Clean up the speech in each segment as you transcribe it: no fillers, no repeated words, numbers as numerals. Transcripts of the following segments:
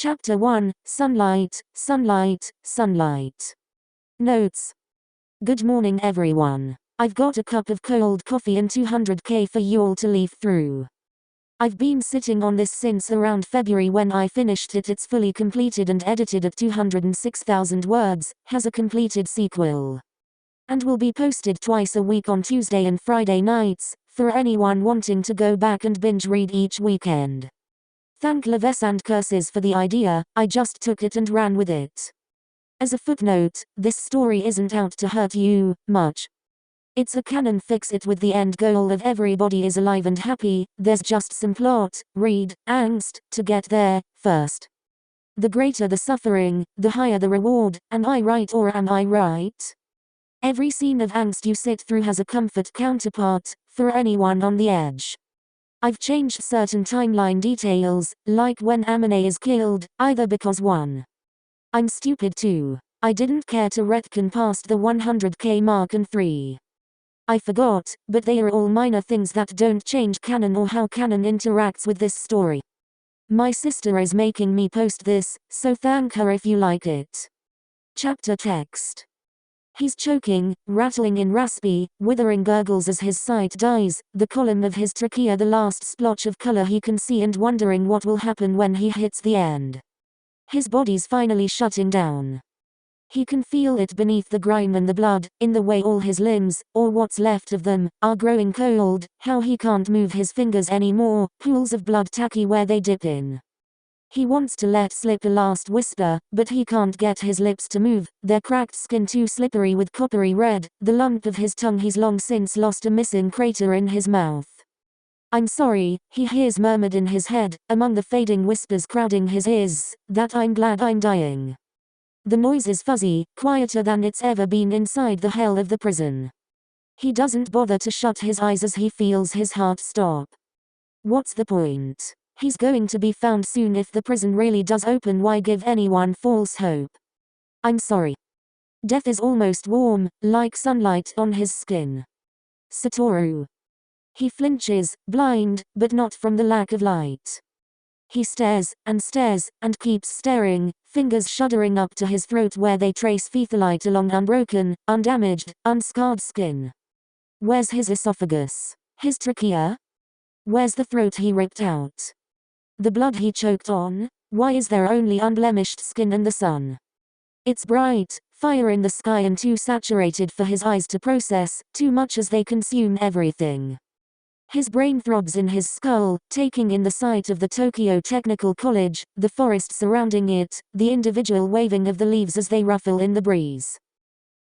Chapter 1, Sunlight, Sunlight, Sunlight. Notes. Good morning everyone. I've got a cup of cold coffee and 200k for you all to leaf through. I've been sitting on this since around February when I finished it. It's fully completed and edited at 206,000 words, has a completed sequel. And will be posted twice a week on Tuesday and Friday nights, for anyone wanting to go back and binge read each weekend. Thank Leves and Curses for the idea, I just took it and ran with it. As a footnote, this story isn't out to hurt you much. It's a canon fixit with the end goal of everybody is alive and happy. There's just some plot, read, angst, to get there, first. The greater the suffering, the higher the reward. Am I right or am I right? Every scene of angst you sit through has a comfort counterpart, for anyone on the edge. I've changed certain timeline details, like when Amane is killed, either because 1. I'm stupid 2. I didn't care to retcon past the 100k mark and 3. I forgot, but they are all minor things that don't change canon or how canon interacts with this story. My sister is making me post this, so thank her if you like it. Chapter text. He's choking, rattling in raspy, withering gurgles as his sight dies, the column of his trachea the last splotch of color he can see, and wondering what will happen when he hits the end. His body's finally shutting down. He can feel it beneath the grime and the blood, in the way all his limbs, or what's left of them, are growing cold, how he can't move his fingers anymore, pools of blood tacky where they dip in. He wants to let slip a last whisper, but he can't get his lips to move, their cracked skin too slippery with coppery red, the lump of his tongue he's long since lost a missing crater in his mouth. I'm sorry, he hears murmured in his head, among the fading whispers crowding his ears, that I'm glad I'm dying. The noise is fuzzy, quieter than it's ever been inside the hell of the prison. He doesn't bother to shut his eyes as he feels his heart stop. What's the point? He's going to be found soon if the prison really does open. Why give anyone false hope? I'm sorry. Death is almost warm, like sunlight on his skin. Satoru. He flinches, blind, but not from the lack of light. He stares, and keeps staring, fingers shuddering up to his throat where they trace phythalite along unbroken, undamaged, unscarred skin. Where's his esophagus? His trachea? Where's the throat he ripped out? The blood he choked on? Why is there only unblemished skin and the sun? It's bright, fire in the sky, and too saturated for his eyes to process, too much as they consume everything. His brain throbs in his skull, taking in the sight of the Tokyo Technical College, the forest surrounding it, the individual waving of the leaves as they ruffle in the breeze.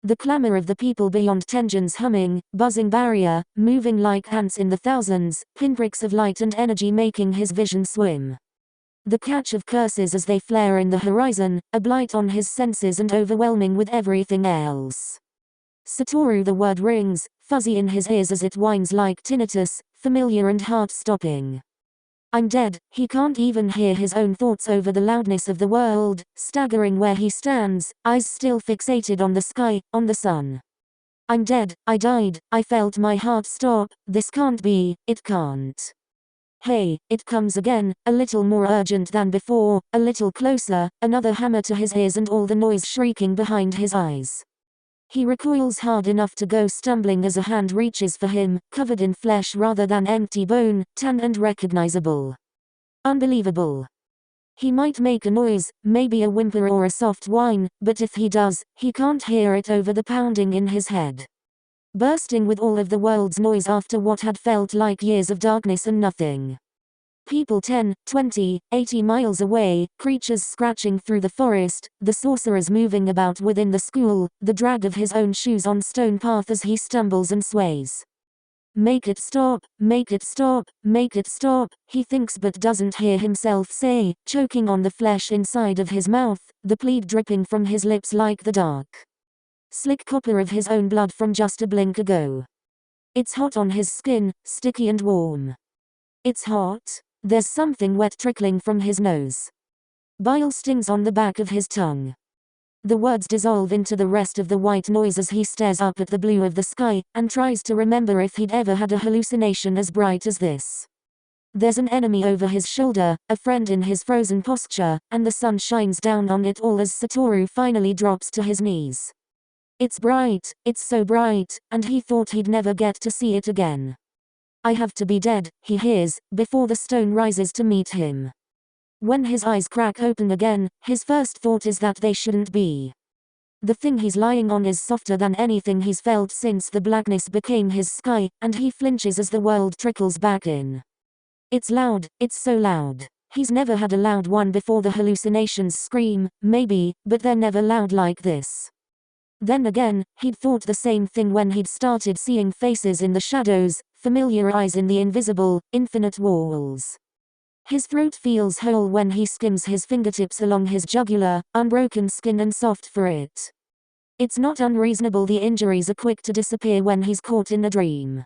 The clamor of the people beyond Tenjin's humming, buzzing barrier, moving like ants in the thousands, pinpricks of light and energy making his vision swim. The catch of curses as they flare in the horizon, a blight on his senses and overwhelming with everything else. Satoru, the word rings, fuzzy in his ears as it whines like tinnitus, familiar and heart-stopping. I'm dead. He can't even hear his own thoughts over the loudness of the world, staggering where he stands, eyes still fixated on the sky, on the sun. I'm dead. I died. I felt my heart stop. This can't be. It can't. Hey, it comes again, a little more urgent than before, a little closer, another hammer to his ears and all the noise shrieking behind his eyes. He recoils hard enough to go stumbling as a hand reaches for him, covered in flesh rather than empty bone, tan and recognizable. Unbelievable. He might make a noise, maybe a whimper or a soft whine, but if he does, he can't hear it over the pounding in his head. Bursting with all of the world's noise after what had felt like years of darkness and nothing. People 10, 20, 80 miles away, creatures scratching through the forest, the sorcerers moving about within the school, the drag of his own shoes on stone path as he stumbles and sways. Make it stop, make it stop, make it stop, he thinks but doesn't hear himself say, choking on the flesh inside of his mouth, the plead dripping from his lips like the dark slick copper of his own blood from just a blink ago. It's hot on his skin, sticky and warm. It's hot. There's something wet trickling from his nose. Bile stings on the back of his tongue. The words dissolve into the rest of the white noise as he stares up at the blue of the sky, and tries to remember if he'd ever had a hallucination as bright as this. There's an enemy over his shoulder, a friend in his frozen posture, and the sun shines down on it all as Satoru finally drops to his knees. It's bright, it's so bright, and he thought he'd never get to see it again. I have to be dead, he hears, before the stone rises to meet him. When his eyes crack open again, his first thought is that they shouldn't be. The thing he's lying on is softer than anything he's felt since the blackness became his sky, and he flinches as the world trickles back in. It's loud, it's so loud. He's never had a loud one before. The hallucinations scream, maybe, but they're never loud like this. Then again, he'd thought the same thing when he'd started seeing faces in the shadows, familiar eyes in the invisible, infinite walls. His throat feels whole when he skims his fingertips along his jugular, unbroken skin and soft for it. It's not unreasonable the injuries are quick to disappear when he's caught in a dream.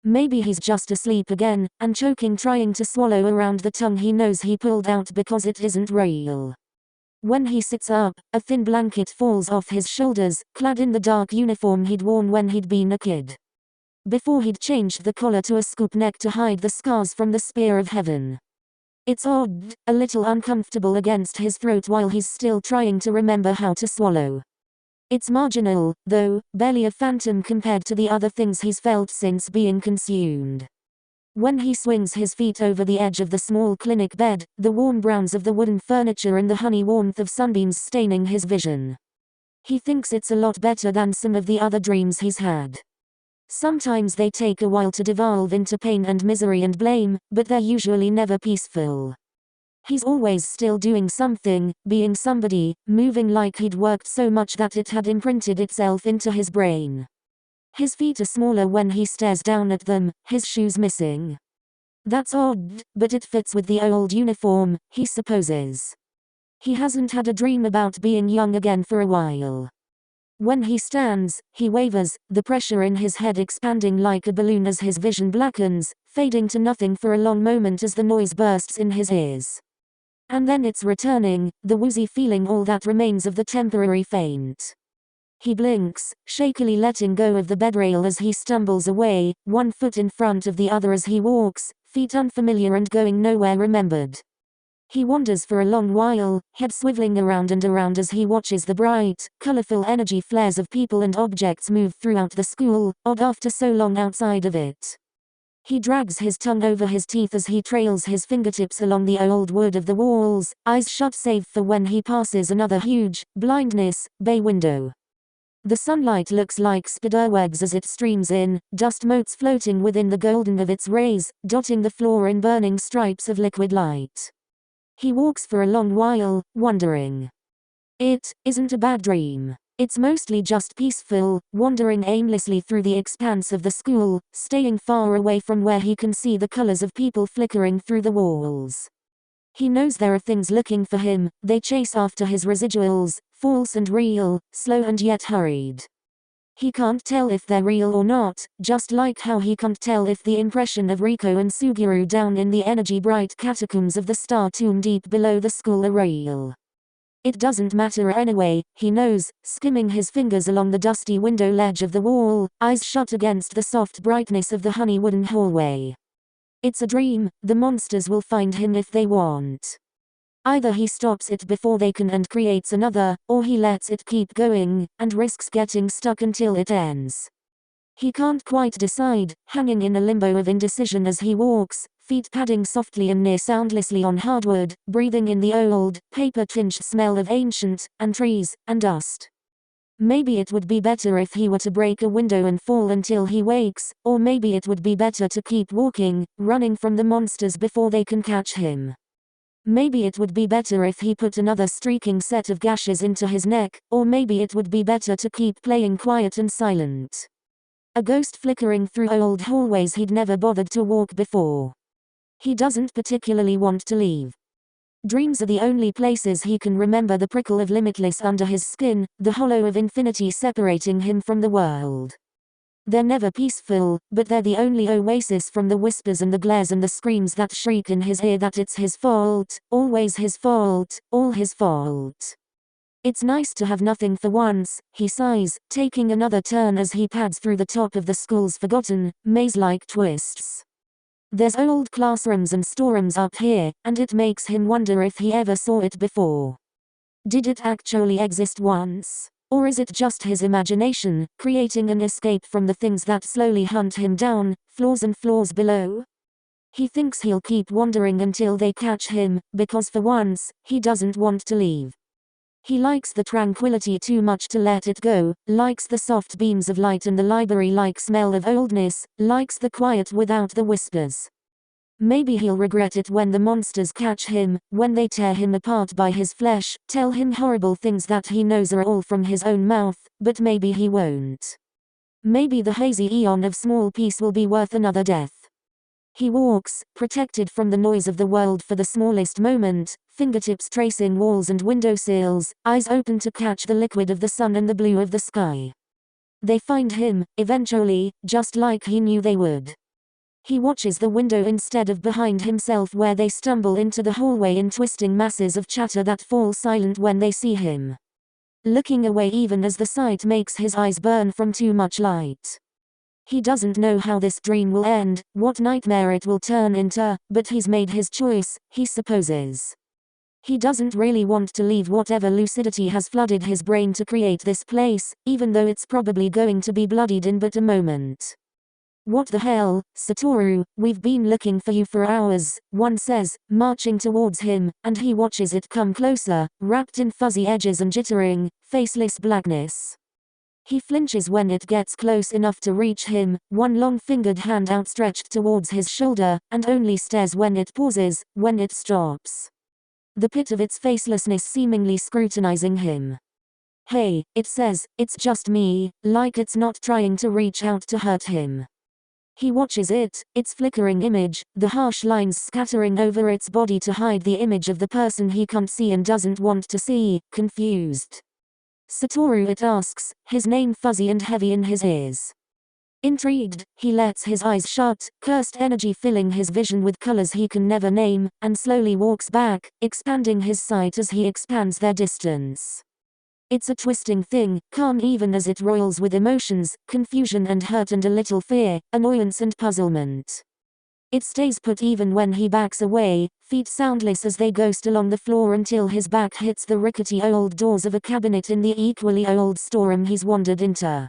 Maybe he's just asleep again, and choking trying to swallow around the tongue he knows he pulled out because it isn't real. When he sits up, a thin blanket falls off his shoulders, clad in the dark uniform he'd worn when he'd been a kid. Before he'd changed the collar to a scoop neck to hide the scars from the spear of heaven. It's odd, a little uncomfortable against his throat while he's still trying to remember how to swallow. It's marginal, though, barely a phantom compared to the other things he's felt since being consumed. When he swings his feet over the edge of the small clinic bed, the warm browns of the wooden furniture and the honey warmth of sunbeams staining his vision. He thinks it's a lot better than some of the other dreams he's had. Sometimes they take a while to devolve into pain and misery and blame, but they're usually never peaceful. He's always still doing something, being somebody, moving like he'd worked so much that it had imprinted itself into his brain. His feet are smaller when he stares down at them, his shoes missing. That's odd, but it fits with the old uniform, he supposes. He hasn't had a dream about being young again for a while. When he stands, he wavers, the pressure in his head expanding like a balloon as his vision blackens, fading to nothing for a long moment as the noise bursts in his ears. And then it's returning, the woozy feeling, all that remains of the temporary faint. He blinks, shakily letting go of the bedrail as he stumbles away, one foot in front of the other as he walks, feet unfamiliar and going nowhere remembered. He wanders for a long while, head swiveling around and around as he watches the bright, colorful energy flares of people and objects move throughout the school, odd after so long outside of it. He drags his tongue over his teeth as he trails his fingertips along the old wood of the walls, eyes shut save for when he passes another huge, blindness, bay window. The sunlight looks like spiderwebs as it streams in, dust motes floating within the golden of its rays, dotting the floor in burning stripes of liquid light. He walks for a long while, wondering. It isn't a bad dream. It's mostly just peaceful, wandering aimlessly through the expanse of the school, staying far away from where he can see the colors of people flickering through the walls. He knows there are things looking for him, they chase after his residuals, false and real, slow and yet hurried. He can't tell if they're real or not, just like how he can't tell if the impression of Riko and Suguru down in the energy-bright catacombs of the star tomb deep below the school are real. It doesn't matter anyway, he knows, skimming his fingers along the dusty window ledge of the wall, eyes shut against the soft brightness of the honey wooden hallway. It's a dream, the monsters will find him if they want. Either he stops it before they can and creates another, or he lets it keep going, and risks getting stuck until it ends. He can't quite decide, hanging in a limbo of indecision as he walks, feet padding softly and near soundlessly on hardwood, breathing in the old, paper-tinged smell of ancient, and trees, and dust. Maybe it would be better if he were to break a window and fall until he wakes, or maybe it would be better to keep walking, running from the monsters before they can catch him. Maybe it would be better if he put another streaking set of gashes into his neck, or maybe it would be better to keep playing quiet and silent. A ghost flickering through old hallways he'd never bothered to walk before. He doesn't particularly want to leave. Dreams are the only places he can remember the prickle of limitless under his skin, the hollow of infinity separating him from the world. They're never peaceful, but they're the only oasis from the whispers and the glares and the screams that shriek in his ear that it's his fault, always his fault, all his fault. It's nice to have nothing for once, he sighs, taking another turn as he pads through the top of the school's forgotten, maze-like twists. There's old classrooms and storerooms up here, and it makes him wonder if he ever saw it before. Did it actually exist once? Or is it just his imagination, creating an escape from the things that slowly hunt him down, floors and floors below? He thinks he'll keep wandering until they catch him, because for once, he doesn't want to leave. He likes the tranquility too much to let it go, likes the soft beams of light and the library-like smell of oldness, likes the quiet without the whispers. Maybe he'll regret it when the monsters catch him, when they tear him apart by his flesh, tell him horrible things that he knows are all from his own mouth, but maybe he won't. Maybe the hazy eon of small peace will be worth another death. He walks, protected from the noise of the world for the smallest moment, fingertips tracing walls and windowsills, eyes open to catch the liquid of the sun and the blue of the sky. They find him, eventually, just like he knew they would. He watches the window instead of behind himself where they stumble into the hallway in twisting masses of chatter that fall silent when they see him. Looking away even as the sight makes his eyes burn from too much light. He doesn't know how this dream will end, what nightmare it will turn into, but he's made his choice, he supposes. He doesn't really want to leave whatever lucidity has flooded his brain to create this place, even though it's probably going to be bloodied in but a moment. What the hell, Satoru, we've been looking for you for hours, one says, marching towards him, and he watches it come closer, wrapped in fuzzy edges and jittering, faceless blackness. He flinches when it gets close enough to reach him, one long-fingered hand outstretched towards his shoulder, and only stares when it pauses, when it stops. The pit of its facelessness seemingly scrutinizing him. Hey, it says, it's just me, like it's not trying to reach out to hurt him. He watches it, its flickering image, the harsh lines scattering over its body to hide the image of the person he can't see and doesn't want to see, confused. Satoru, it asks, his name fuzzy and heavy in his ears. Intrigued, he lets his eyes shut, cursed energy filling his vision with colors he can never name, and slowly walks back, expanding his sight as he expands their distance. It's a twisting thing, calm even as it roils with emotions, confusion and hurt and a little fear, annoyance and puzzlement. It stays put even when he backs away, feet soundless as they ghost along the floor until his back hits the rickety old doors of a cabinet in the equally old storeroom he's wandered into.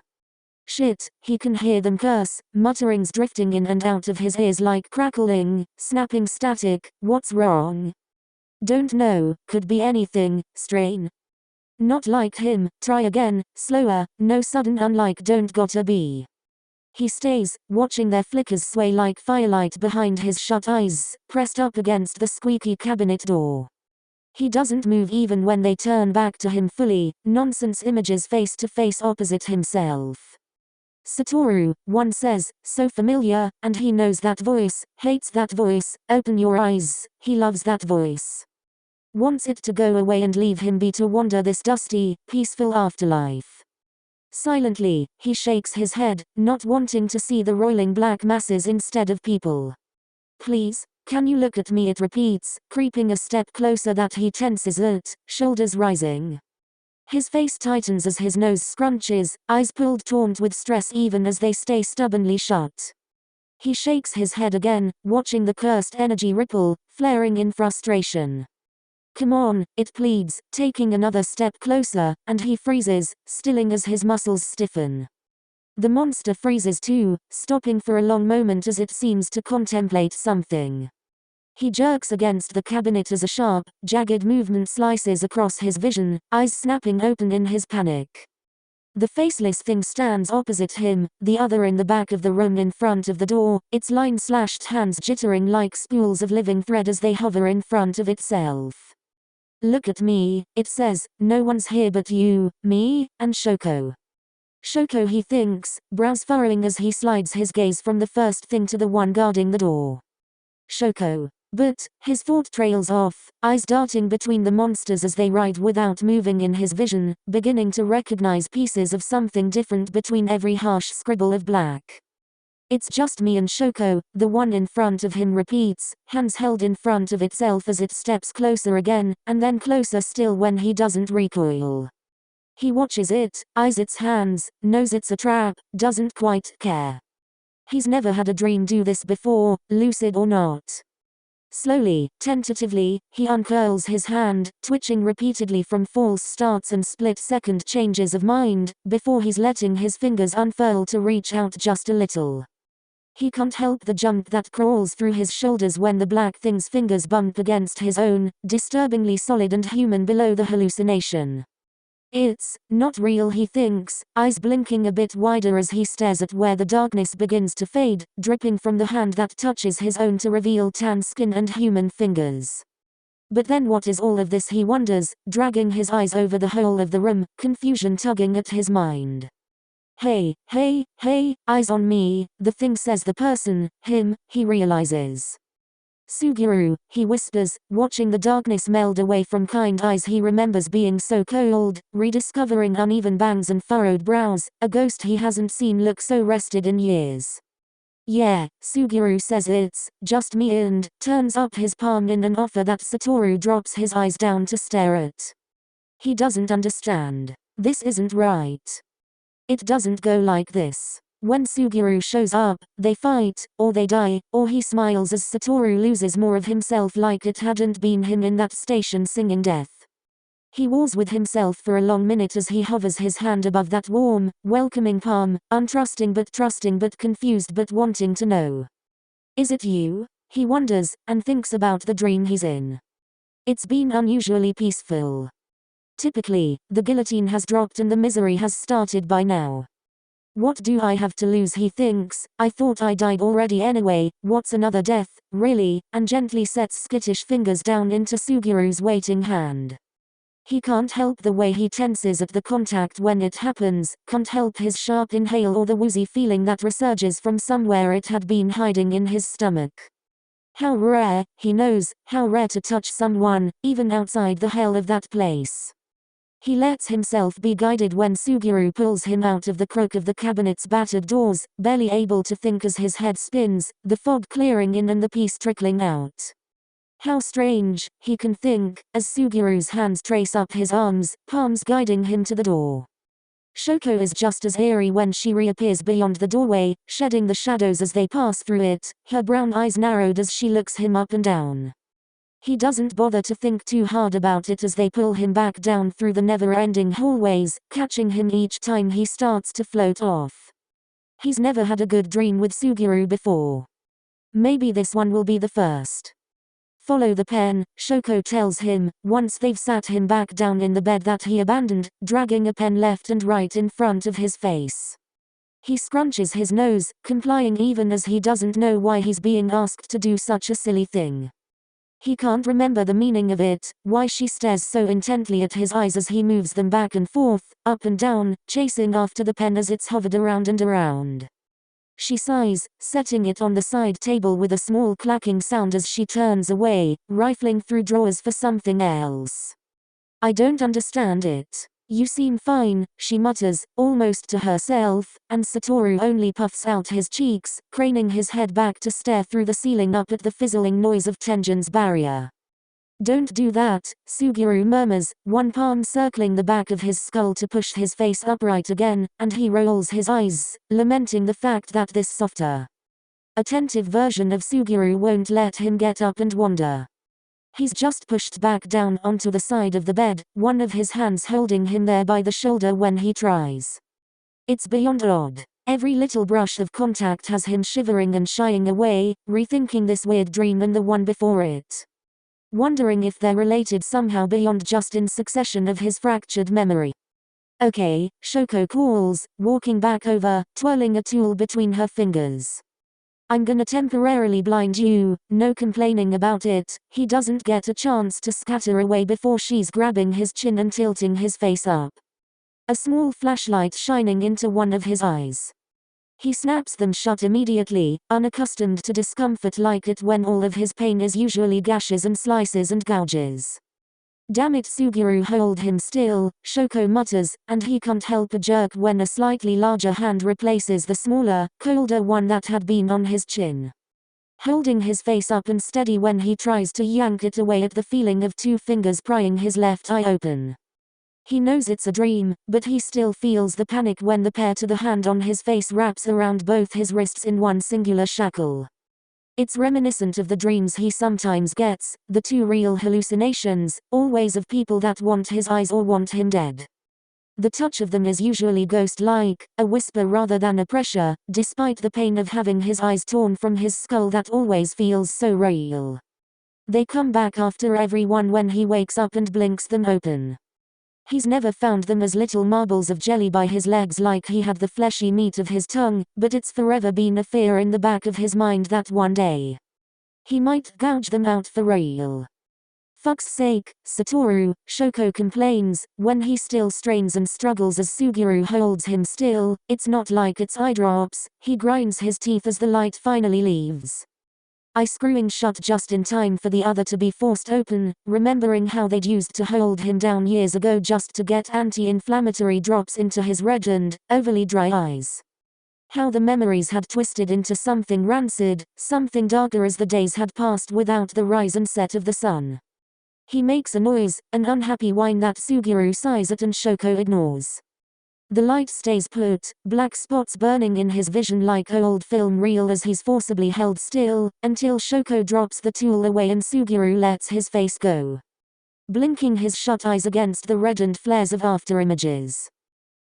Shit, he can hear them curse, mutterings drifting in and out of his ears like crackling, snapping static. What's wrong? Don't know, could be anything, strain. Not like him, try again, slower, no sudden unlike don't gotta be. He stays, watching their flickers sway like firelight behind his shut eyes, pressed up against the squeaky cabinet door. He doesn't move even when they turn back to him fully, nonsense images face to face opposite himself. Satoru, one says, so familiar, and he knows that voice, hates that voice, open your eyes, he loves that voice. Wants it to go away and leave him be to wander this dusty, peaceful afterlife. Silently, he shakes his head, not wanting to see the roiling black masses instead of people. Please, can you look at me, it repeats, creeping a step closer that he tenses it, shoulders rising. His face tightens as his nose scrunches, eyes pulled taut with stress even as they stay stubbornly shut. He shakes his head again, watching the cursed energy ripple, flaring in frustration. Come on, it pleads, taking another step closer, and he freezes, stilling as his muscles stiffen. The monster freezes too, stopping for a long moment as it seems to contemplate something. He jerks against the cabinet as a sharp, jagged movement slices across his vision, eyes snapping open in his panic. The faceless thing stands opposite him, the other in the back of the room in front of the door, its line-slashed hands jittering like spools of living thread as they hover in front of itself. Look at me, it says, no one's here but you, me, and Shoko. Shoko, he thinks, brows furrowing as he slides his gaze from the first thing to the one guarding the door. Shoko. But, his thought trails off, eyes darting between the monsters as they ride without moving in his vision, beginning to recognize pieces of something different between every harsh scribble of black. It's just me and Shoko, the one in front of him repeats, hands held in front of itself as it steps closer again, and then closer still when he doesn't recoil. He watches it, eyes its hands, knows it's a trap, doesn't quite care. He's never had a dream do this before, lucid or not. Slowly, tentatively, he uncurls his hand, twitching repeatedly from false starts and split-second changes of mind, before he's letting his fingers unfurl to reach out just a little. He can't help the jump that crawls through his shoulders when the black thing's fingers bump against his own, disturbingly solid and human below the hallucination. It's not real, he thinks, eyes blinking a bit wider as he stares at where the darkness begins to fade, dripping from the hand that touches his own to reveal tan skin and human fingers. But then what is all of this, he wonders, dragging his eyes over the whole of the room, confusion tugging at his mind. Hey, hey, hey, eyes on me, the thing says, the person, him, he realizes. Suguru, he whispers, watching the darkness meld away from kind eyes he remembers being so cold, rediscovering uneven bangs and furrowed brows, a ghost he hasn't seen look so rested in years. Yeah, Suguru says, it's just me, and turns up his palm in an offer that Satoru drops his eyes down to stare at. He doesn't understand. This isn't right. It doesn't go like this. When Suguru shows up, they fight, or they die, or he smiles as Satoru loses more of himself like it hadn't been him in that station singing death. He wars with himself for a long minute as he hovers his hand above that warm, welcoming palm, untrusting but confused but wanting to know. Is it you? He wonders, and thinks about the dream he's in. It's been unusually peaceful. Typically, the guillotine has dropped and the misery has started by now. What do I have to lose, he thinks, I thought I died already anyway, what's another death, really, and gently sets skittish fingers down into Suguru's waiting hand. He can't help the way he tenses at the contact when it happens, can't help his sharp inhale or the woozy feeling that resurges from somewhere it had been hiding in his stomach. How rare, he knows, how rare to touch someone, even outside the hell of that place. He lets himself be guided when Suguru pulls him out of the crook of the cabinet's battered doors, barely able to think as his head spins, the fog clearing in and the peace trickling out. How strange, he can think, as Suguru's hands trace up his arms, palms guiding him to the door. Shoko is just as eerie when she reappears beyond the doorway, shedding the shadows as they pass through it, her brown eyes narrowed as she looks him up and down. He doesn't bother to think too hard about it as they pull him back down through the never-ending hallways, catching him each time he starts to float off. He's never had a good dream with Suguru before. Maybe this one will be the first. Follow the pen, Shoko tells him, once they've sat him back down in the bed that he abandoned, dragging a pen left and right in front of his face. He scrunches his nose, complying even as he doesn't know why he's being asked to do such a silly thing. He can't remember the meaning of it, why she stares so intently at his eyes as he moves them back and forth, up and down, chasing after the pen as it's hovered around and around. She sighs, setting it on the side table with a small clacking sound as she turns away, rifling through drawers for something else. I don't understand it. You seem fine, she mutters, almost to herself, and Satoru only puffs out his cheeks, craning his head back to stare through the ceiling up at the fizzling noise of Tenjin's barrier. Don't do that, Suguru murmurs, one palm circling the back of his skull to push his face upright again, and he rolls his eyes, lamenting the fact that this softer, attentive version of Suguru won't let him get up and wander. He's just pushed back down onto the side of the bed, one of his hands holding him there by the shoulder when he tries. It's beyond odd. Every little brush of contact has him shivering and shying away, rethinking this weird dream and the one before it. Wondering if they're related somehow beyond just in succession of his fractured memory. Okay, Shoko calls, walking back over, twirling a tool between her fingers. I'm gonna temporarily blind you, no complaining about it. He doesn't get a chance to scatter away before she's grabbing his chin and tilting his face up. A small flashlight shining into one of his eyes. He snaps them shut immediately, unaccustomed to discomfort like it when all of his pain is usually gashes and slices and gouges. Damn it, Suguru, hold him still, Shoko mutters, and he can't help a jerk when a slightly larger hand replaces the smaller, colder one that had been on his chin. Holding his face up and steady when he tries to yank it away at the feeling of two fingers prying his left eye open. He knows it's a dream, but he still feels the panic when the pair to the hand on his face wraps around both his wrists in one singular shackle. It's reminiscent of the dreams he sometimes gets, the two real hallucinations, always of people that want his eyes or want him dead. The touch of them is usually ghost-like, a whisper rather than a pressure, despite the pain of having his eyes torn from his skull that always feels so real. They come back after every one when he wakes up and blinks them open. He's never found them as little marbles of jelly by his legs like he had the fleshy meat of his tongue, but it's forever been a fear in the back of his mind that one day he might gouge them out for real. Fuck's sake, Satoru, Shoko complains, when he still strains and struggles as Suguru holds him still. It's not like it's eye drops. He grinds his teeth as the light finally leaves. I screwing shut just in time for the other to be forced open, remembering how they'd used to hold him down years ago just to get anti-inflammatory drops into his reddened, overly dry eyes. How the memories had twisted into something rancid, something darker as the days had passed without the rise and set of the sun. He makes a noise, an unhappy whine that Suguru sighs at and Shoko ignores. The light stays put, black spots burning in his vision like old film reel as he's forcibly held still, until Shoko drops the tool away and Suguru lets his face go, blinking his shut eyes against the reddened flares of afterimages.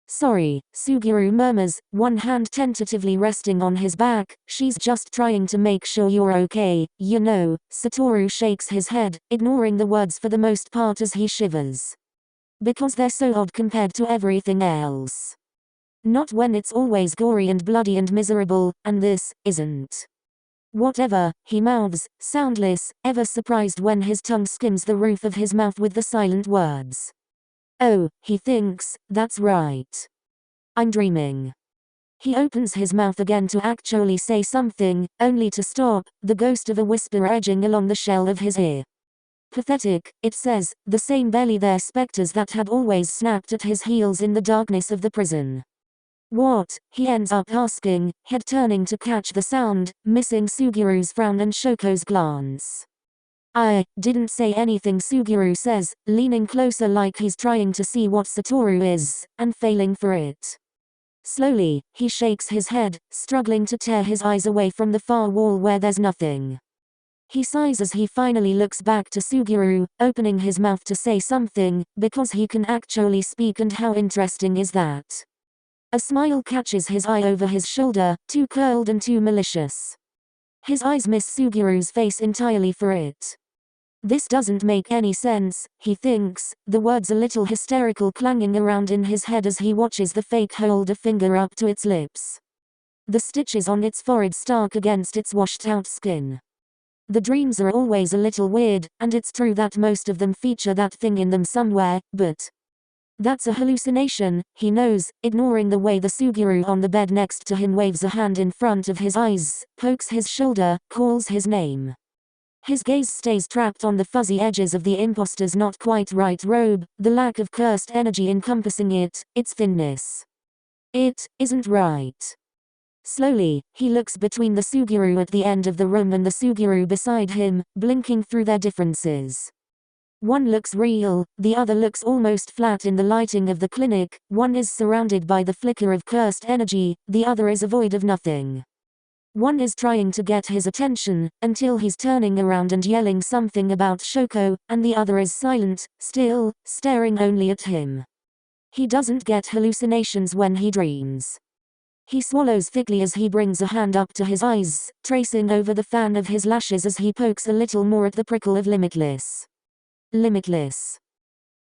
Sorry, Suguru murmurs, one hand tentatively resting on his back. She's just trying to make sure you're okay, you know. Satoru shakes his head, ignoring the words for the most part as he shivers. Because they're so odd compared to everything else. Not when it's always gory and bloody and miserable, and this isn't. Whatever, he mouths, soundless, ever surprised when his tongue skims the roof of his mouth with the silent words. Oh, he thinks, that's right. I'm dreaming. He opens his mouth again to actually say something, only to stop, the ghost of a whisper edging along the shell of his ear. Pathetic, it says, the same belly there specters that had always snapped at his heels in the darkness of the prison. What? He ends up asking, head turning to catch the sound, missing Suguru's frown and Shoko's glance. I didn't say anything, Suguru says, leaning closer like he's trying to see what Satoru is, and failing for it. Slowly, he shakes his head, struggling to tear his eyes away from the far wall where there's nothing. He sighs as he finally looks back to Suguru, opening his mouth to say something, because he can actually speak, and how interesting is that? A smile catches his eye over his shoulder, too curled and too malicious. His eyes miss Suguru's face entirely for it. This doesn't make any sense, he thinks, the words a little hysterical clanging around in his head as he watches the fake hold a finger up to its lips. The stitches on its forehead stark against its washed-out skin. The dreams are always a little weird, and it's true that most of them feature that thing in them somewhere, but that's a hallucination, he knows, ignoring the way the Suguru on the bed next to him waves a hand in front of his eyes, pokes his shoulder, calls his name. His gaze stays trapped on the fuzzy edges of the imposter's not quite right robe, the lack of cursed energy encompassing it, its thinness. It isn't right. Slowly, he looks between the Suguru at the end of the room and the Suguru beside him, blinking through their differences. One looks real, the other looks almost flat in the lighting of the clinic. One is surrounded by the flicker of cursed energy, the other is a void of nothing. One is trying to get his attention, until he's turning around and yelling something about Shoko, and the other is silent, still, staring only at him. He doesn't get hallucinations when he dreams. He swallows thickly as he brings a hand up to his eyes, tracing over the fan of his lashes as he pokes a little more at the prickle of limitless. Limitless.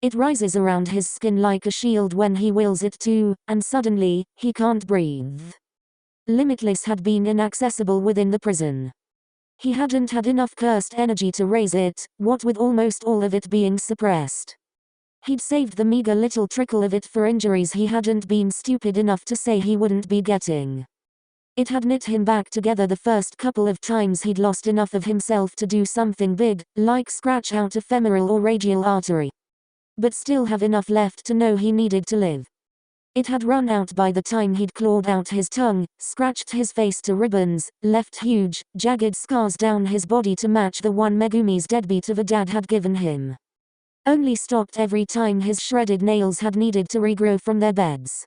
It rises around his skin like a shield when he wills it to, and suddenly, he can't breathe. Limitless had been inaccessible within the prison. He hadn't had enough cursed energy to raise it, what with almost all of it being suppressed. He'd saved the meager little trickle of it for injuries he hadn't been stupid enough to say he wouldn't be getting. It had knit him back together the first couple of times he'd lost enough of himself to do something big, like scratch out a femoral or radial artery. But still have enough left to know he needed to live. It had run out by the time he'd clawed out his tongue, scratched his face to ribbons, left huge, jagged scars down his body to match the one Megumi's deadbeat of a dad had given him. Only stopped every time his shredded nails had needed to regrow from their beds.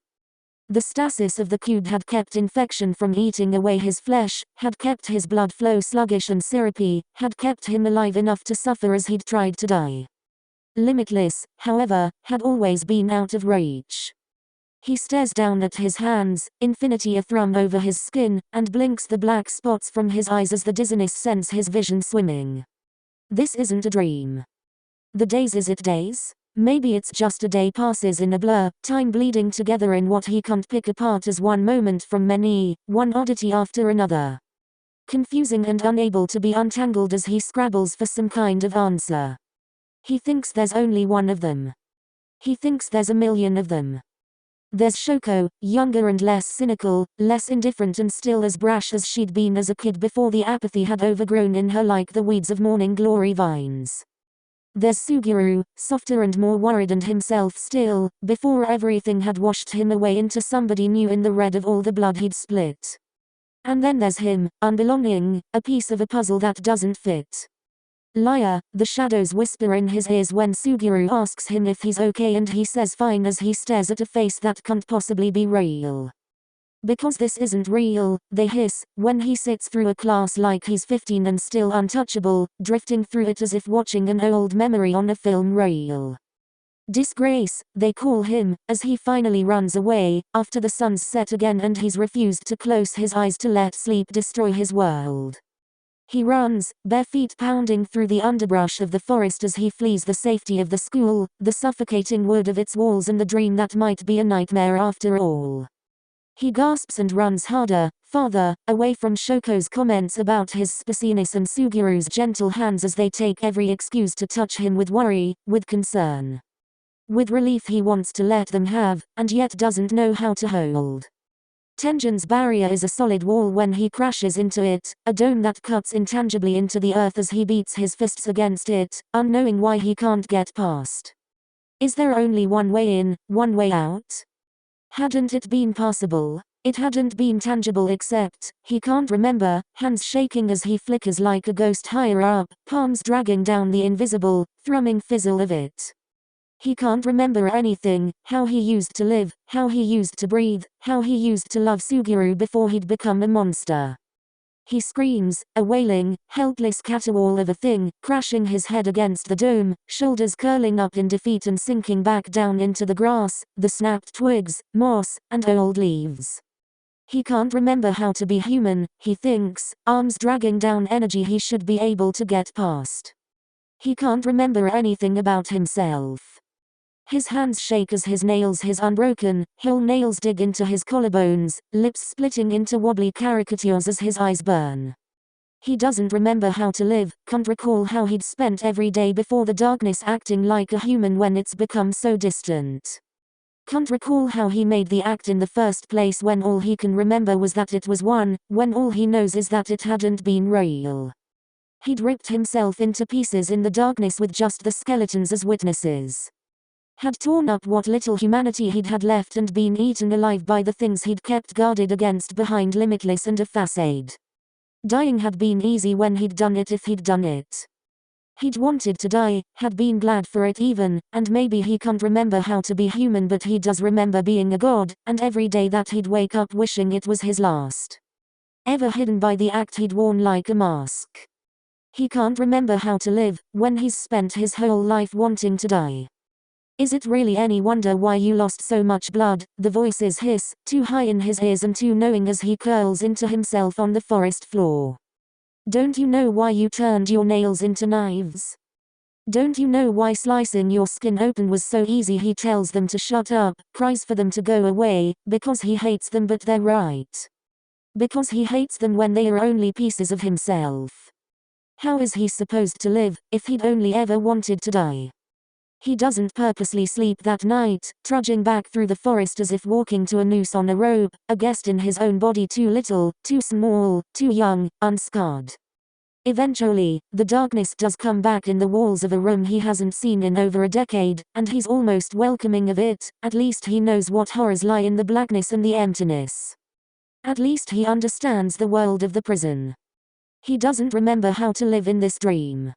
The stasis of the cube had kept infection from eating away his flesh, had kept his blood flow sluggish and syrupy, had kept him alive enough to suffer as he'd tried to die. Limitless, however, had always been out of reach. He stares down at his hands, infinity athrum over his skin, and blinks the black spots from his eyes as the dizziness sends his vision swimming. This isn't a dream. The days, is it days? Maybe it's just a day passes in a blur, time bleeding together in what he can't pick apart as one moment from many, one oddity after another. Confusing and unable to be untangled as he scrabbles for some kind of answer. He thinks there's only one of them. He thinks there's a million of them. There's Shoko, younger and less cynical, less indifferent and still as brash as she'd been as a kid before the apathy had overgrown in her like the weeds of morning glory vines. There's Suguru, softer and more worried and himself still, before everything had washed him away into somebody new in the red of all the blood he'd split. And then there's him, unbelonging, a piece of a puzzle that doesn't fit. Liar, the shadows whisper in his ears when Suguru asks him if he's okay and he says fine as he stares at a face that can't possibly be real. Because this isn't real, they hiss, when he sits through a class like he's 15 and still untouchable, drifting through it as if watching an old memory on a film reel. Disgrace, they call him, as he finally runs away, after the sun's set again and he's refused to close his eyes to let sleep destroy his world. He runs, bare feet pounding through the underbrush of the forest as he flees the safety of the school, the suffocating wood of its walls and the dream that might be a nightmare after all. He gasps and runs harder, farther, away from Shoko's comments about his spiciness and Suguru's gentle hands as they take every excuse to touch him with worry, with concern. With relief he wants to let them have, and yet doesn't know how to hold. Tenjin's barrier is a solid wall when he crashes into it, a dome that cuts intangibly into the earth as he beats his fists against it, unknowing why he can't get past. Is there only one way in, one way out? Hadn't it been possible? It hadn't been tangible except, he can't remember, hands shaking as he flickers like a ghost higher up, palms dragging down the invisible, thrumming fizzle of it. He can't remember anything, how he used to live, how he used to breathe, how he used to love Suguru before he'd become a monster. He screams, a wailing, helpless caterwaul of a thing, crashing his head against the dome, shoulders curling up in defeat and sinking back down into the grass, the snapped twigs, moss, and old leaves. He can't remember how to be human, he thinks, arms dragging down energy he should be able to get past. He can't remember anything about himself. His hands shake as his unbroken, whole nails dig into his collarbones, lips splitting into wobbly caricatures as his eyes burn. He doesn't remember how to live, can't recall how he'd spent every day before the darkness acting like a human when it's become so distant. Can't recall how he made the act in the first place when all he can remember was that it was one, when all he knows is that it hadn't been real. He'd ripped himself into pieces in the darkness with just the skeletons as witnesses. Had torn up what little humanity he'd had left and been eaten alive by the things he'd kept guarded against behind limitless and a facade. Dying had been easy when he'd done it if he'd done it. He'd wanted to die, had been glad for it even, and maybe he can't remember how to be human but he does remember being a god, and every day that he'd wake up wishing it was his last. Ever hidden by the act he'd worn like a mask. He can't remember how to live, when he's spent his whole life wanting to die. Is it really any wonder why you lost so much blood? The voices hiss, too high in his ears and too knowing as he curls into himself on the forest floor. Don't you know why you turned your nails into knives? Don't you know why slicing your skin open was so easy? He tells them to shut up, cries for them to go away, because he hates them but they're right. Because he hates them when they are only pieces of himself. How is he supposed to live, if he'd only ever wanted to die? He doesn't purposely sleep that night, trudging back through the forest as if walking to a noose on a rope, a guest in his own body too little, too small, too young, unscarred. Eventually, the darkness does come back in the walls of a room he hasn't seen in over a decade, and he's almost welcoming of it. At least he knows what horrors lie in the blackness and the emptiness. At least he understands the world of the prison. He doesn't remember how to live in this dream.